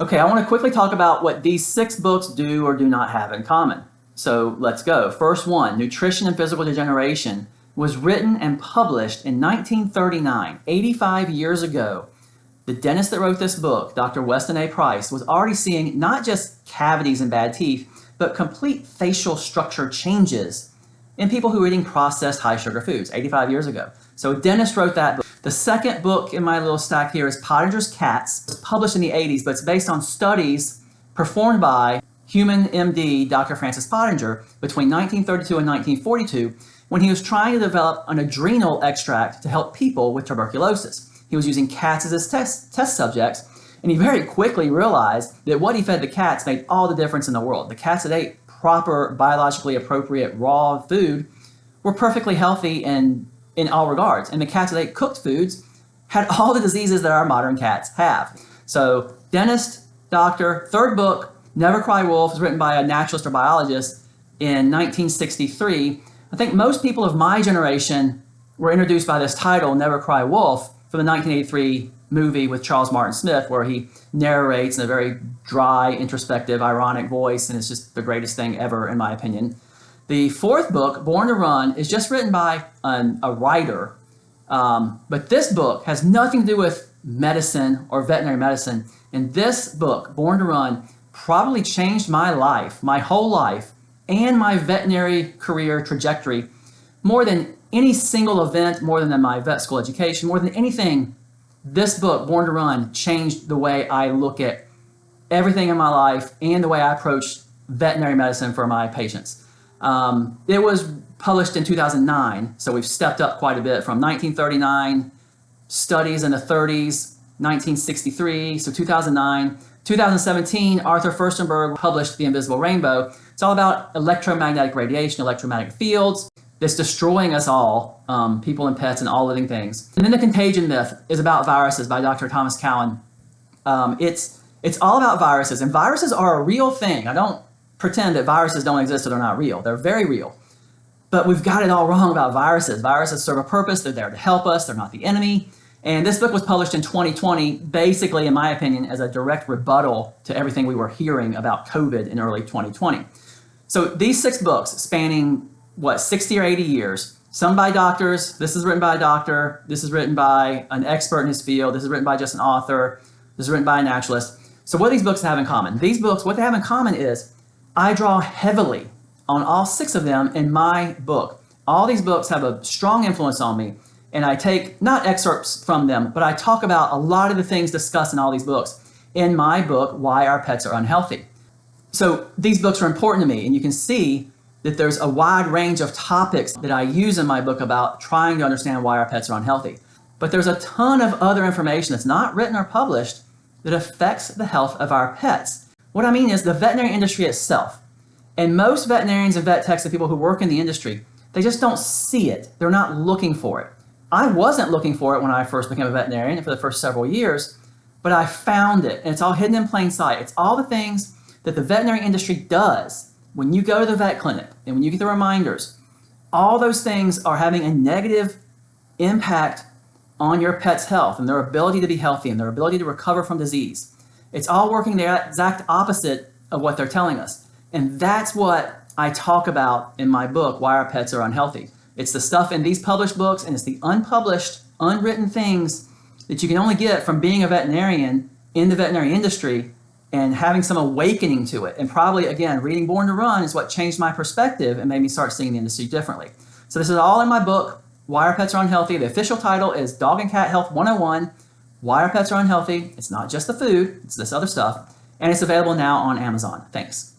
Okay, I want to quickly talk about what these 6 books do or do not have in common. So let's go. First one, Nutrition and Physical Degeneration, was written and published in 1939, 85 years ago. The dentist that wrote this book, Dr. Weston A. Price, was already seeing not just cavities and bad teeth, but complete facial structure changes in people who were eating processed high sugar foods 85 years ago. So a dentist wrote that book. The second book in my little stack here is Pottinger's Cats. It was published in the 80s, but it's based on studies performed by human MD Dr. Francis Pottinger between 1932 and 1942 when he was trying to develop an adrenal extract to help people with tuberculosis. He was using cats as his test subjects, and he very quickly realized that what he fed the cats made all the difference in the world. The cats that ate proper, biologically appropriate raw food were perfectly healthy in all regards. And the cats that ate cooked foods had all the diseases that our modern cats have. So, dentist, doctor, third book, Never Cry Wolf, was written by a naturalist or biologist in 1963. I think most people of my generation were introduced by this title, Never Cry Wolf, from the 1983 movie with Charles Martin Smith, where he narrates in a very dry, introspective, ironic voice, and it's just the greatest thing ever, in my opinion. The fourth book, Born to Run, is just written by a writer, but this book has nothing to do with medicine or veterinary medicine. And this book, Born to Run, probably changed my life, my whole life, and my veterinary career trajectory more than any single event, more than my vet school education, more than anything. This book, Born to Run, changed the way I look at everything in my life and the way I approach veterinary medicine for my patients. It was published in 2009, so we've stepped up quite a bit from 1939, studies in the 30s, 1963, so 2009. 2017, Arthur Firstenberg published The Invisible Rainbow. It's all about electromagnetic radiation, electromagnetic fields that's destroying us all, people and pets and all living things. And then The Contagion Myth is about viruses by Dr. Thomas Cowan. It's all about viruses, and viruses are a real thing. I don't pretend that viruses don't exist or they're not real. They're very real. But we've got it all wrong about viruses. Viruses serve a purpose. They're there to help us. They're not the enemy. And this book was published in 2020, basically, in my opinion, as a direct rebuttal to everything we were hearing about COVID in early 2020. So these 6 books spanning, 60 or 80 years, some by doctors. This is written by a doctor. This is written by an expert in his field. This is written by just an author. This is written by a naturalist. So what do these books have in common? These books, what they have in common is I draw heavily on all 6 of them in my book. All these books have a strong influence on me, and I take not excerpts from them, but I talk about a lot of the things discussed in all these books in my book, Why Our Pets Are Unhealthy. So these books are important to me, and you can see that there's a wide range of topics that I use in my book about trying to understand why our pets are unhealthy. But there's a ton of other information that's not written or published that affects the health of our pets. What I mean is the veterinary industry itself. And most veterinarians and vet techs and people who work in the industry, they just don't see it. They're not looking for it. I wasn't looking for it when I first became a veterinarian for the first several years, but I found it, and it's all hidden in plain sight. It's all the things that the veterinary industry does when you go to the vet clinic and when you get the reminders. All those things are having a negative impact on your pet's health and their ability to be healthy and their ability to recover from disease. It's all working the exact opposite of what they're telling us. And that's what I talk about in my book, Why Our Pets Are Unhealthy. It's the stuff in these published books, and it's the unpublished, unwritten things that you can only get from being a veterinarian in the veterinary industry and having some awakening to it. And probably, again, reading Born to Run is what changed my perspective and made me start seeing the industry differently. So this is all in my book, Why Our Pets Are Unhealthy. The official title is Dog and Cat Health 101, Why Our Pets Are Unhealthy. It's not just the food, it's this other stuff. And it's available now on Amazon. Thanks.